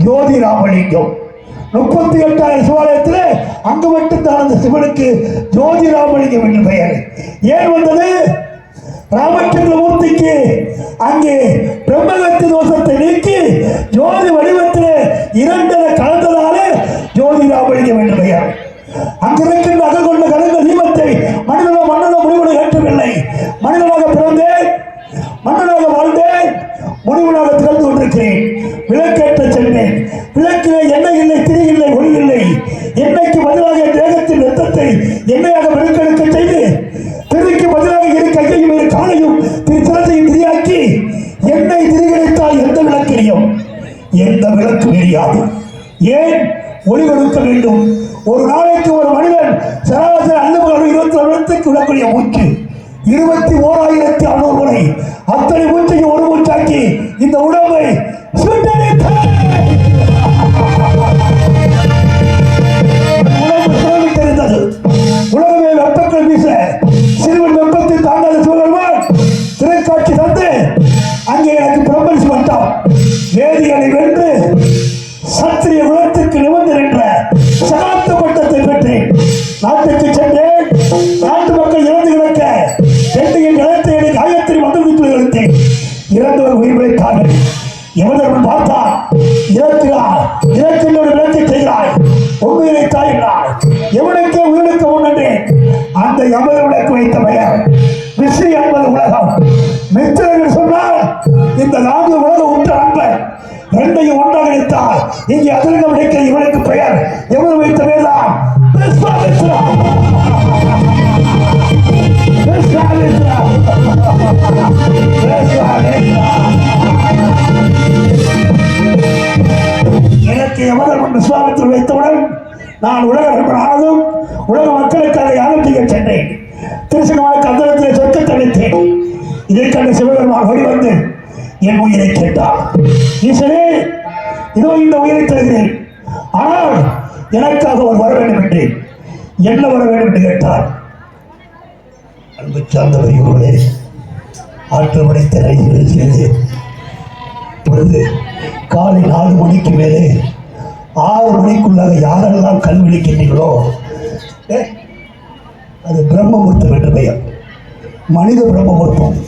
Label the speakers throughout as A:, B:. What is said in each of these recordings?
A: ஜோதி ராமலிங்கம். 38,000 சிவாலயத்தில் அங்கு மட்டும்தான் அந்த சிவனுக்கு ஜோதி ராமலிங்கம் என்று பெயர். ஏன் வந்தது? ராமச்சந்திரமூர்த்திக்கு அங்கே பிரம்மகத்தி தோஷத்தை நீக்கி ஜோதி வடிவத்தில் 2 கலந்ததாலே ஜோதி ராமலிங்கம் என்று பெயர். அங்கிருக்கின்ற அகல் கலந்த தீபத்தை மன்னனோ முடிவுடன் ஏற்றவில்லை. மனிதனாக பிறந்தேன், மன்னனாக வாழ்ந்தேன், முடிவுனாக திகழ்ந்து கொண்டிருக்கிறேன். விளக்கேற்ற சென்றேன். விளக்கிலே எண்ணெய் இல்லை, திரி இல்லை, ஒளி இல்லை. எண்ணெய்க்கு பதிலாக தேகத்தின் ரத்தத்தை எண்ணெயாக பெருக்கெடுக்க செய்து, திரிக்கு பதிலாக இரு கையையும் இரு காலையும் திருச்சலத்தையும் திரியாக்கி எண்ணெய் திரிகளைத்தால் எந்த விளக்கிலையும் எந்த விளக்கு எரியாது. ஏன் ஒளி கொடுக்க வேண்டும்? ஒரு நாளைக்கு ஒரு மனிதன் சராசரி 24 வருடத்துக்கு விடக்கூடிய மூச்சு 21,600 முறை. அத்தனை மூச்சையும் ஒரு மூச்சாக்கி இந்த உடம்பை தெரிந்தது. உலகமே வெப்பங்கள் வீச சிறுவன் வெப்பத்தை தாண்டாத சூழல்வான் திரைக்காட்சி தந்து அங்கே எனக்கு பிரபலிச்சு வந்தான். வேதிகளை வென்று சத்திரிய குலத்திற்கு நிமிர்ந்து நின்ற சகாப்த பட்டத்தை பெற்றேன். நாட்டுக்கு சென்றேன். நாட்டு மக்கள் இறந்து கிடக்க சென்னையின் நிலத்தை காயத்திரி மந்திரத்தில் எழுத்தேன். இறந்தவர் உயிர் பிழைத்தார்கள். எவதவன் பார்த்தார், இறக்கிறார், இறக்கின்றோடு விளக்கை செய்கிறாய், உண்மையினை தாயினார், எவனுக்கே உயிருக்கு முன்னேன். அந்த எமத விளக்கு வைத்த பெயர் விஸ்ரீ என்பது உலகம். மித்திரர்கள் சொன்னால் இந்த 4 உலகம் உற்ற நண்பன் 2ஐயும் ஒன்றாக வைத்தால் இங்கே அதிர்க விடைக்கிற இவனுக்கு பெயர் எவரு வைத்த பேர்தான் எனக்கு எமதர்மன் விஸ்வாமித்திரர் வைத்தவுடன் நான் உலக நண்பனானதும் உலக மக்களுக்கு அதை யாகம் செய்ய சென்றேன். திருச்செங்கோலுக்கு அந்தரத்திலே சொர்க்கத்தை வைத்தேன். இதை கண்டு சிவபெருமான் ஓடி வந்து என் உயிரை கேட்டார். ஈசனே, இதோ இந்த உயிரை தருகிறேன், ஆனால் எனக்காக ஒரு வர வேண்டும் என்றேன். என்ன வர வேண்டும் என்று கேட்டார். அன்பு சார்ந்த பெரியவர்களே, ஆற்று படைத்த ரயில்களில் பொழுது காலை 4 மணிக்கு மேலே 6 மணிக்குள்ளாக யாரெல்லாம் கண் விழிக்கின்றீர்களோ அது பிரம்மமுகூர்த்தம் என்று பெயர். மனித பிரம்மமுகூர்த்தம்.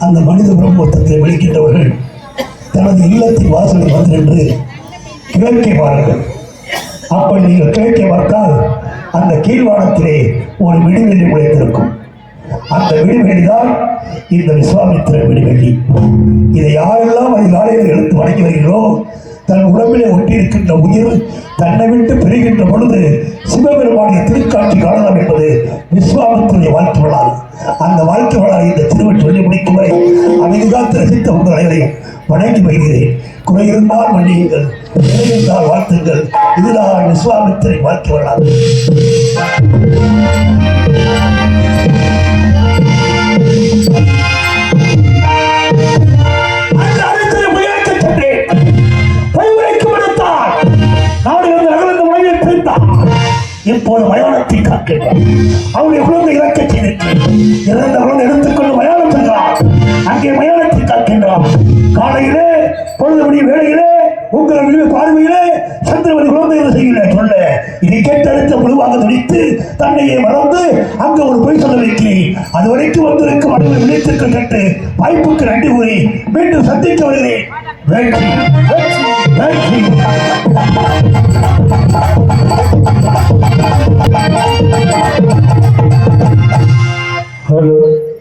A: அந்த மனித பிரம்மத்தை விழிக்கின்றவர்கள் தனது இல்லத்தின் வாசலில் வந்து நின்று கிழக்கே பாருங்கள். அப்படி நீங்கள் கிழக்கே பார்த்தால் அந்த கீழ்வானத்திலே ஒரு விடிவெள்ளி முளைத்திருக்கும். அந்த விடிவெள்ளிதான் இந்த விஸ்வாமித்திர விடிவெள்ளி. இதை யாரெல்லாம் அதிகாலையில் எழுத்து வணங்கி வருகிறோ தன் உடம்பிலே ஒட்டியிருக்கின்ற உயிர் தன்னை விட்டு பெறுகின்ற பொழுது சிவபெருமானிய திருக்காட்சி காணலாம் என்பது விஸ்வாமித்திரிய வாழ்க்கை வரலாறு. அந்த வாழ்க்கை வரலாறு இந்த திருவன் சொல்லி முடிக்கும் வரை அமைதிகாத்து ரசித்த உங்கள் அனைவரையும் வணங்கி வருகிறேன். குறை இருந்தால் மன்னியுங்கள், நிலை இருந்தால் வாழ்த்துங்கள். இதுதான் விஸ்வாமித்திரை வாழ்க்கை வரலாறு. இப்போது மயானத்தை காக்கின்றார். அவருடைய குழந்தை இறக்க செய்திருக்கிறேன். இறந்த குழந்தை எடுத்துக்கொண்டு மயானம் சென்றார். அங்கே மயானத்தை காக்கின்றார். காலையிலே பொழுதுபடி வேளையிலே உங்கள் விழிவு பார்வையிலே சந்திரவதி குழந்தை செய்கிற சொல்ல இதை கேட்டெடுத்த முழுவாக துடித்து தன்னையே மறந்து அங்கு ஒரு பொய் சொல்ல வைக்கிறேன். அது வரைக்கும் வந்திருக்கும் அனைவரும் விழித்துக்கள் கேட்டு வாய்ப்புக்கு நன்றி கூறி மீண்டும் சந்திக்க வருகிறேன்.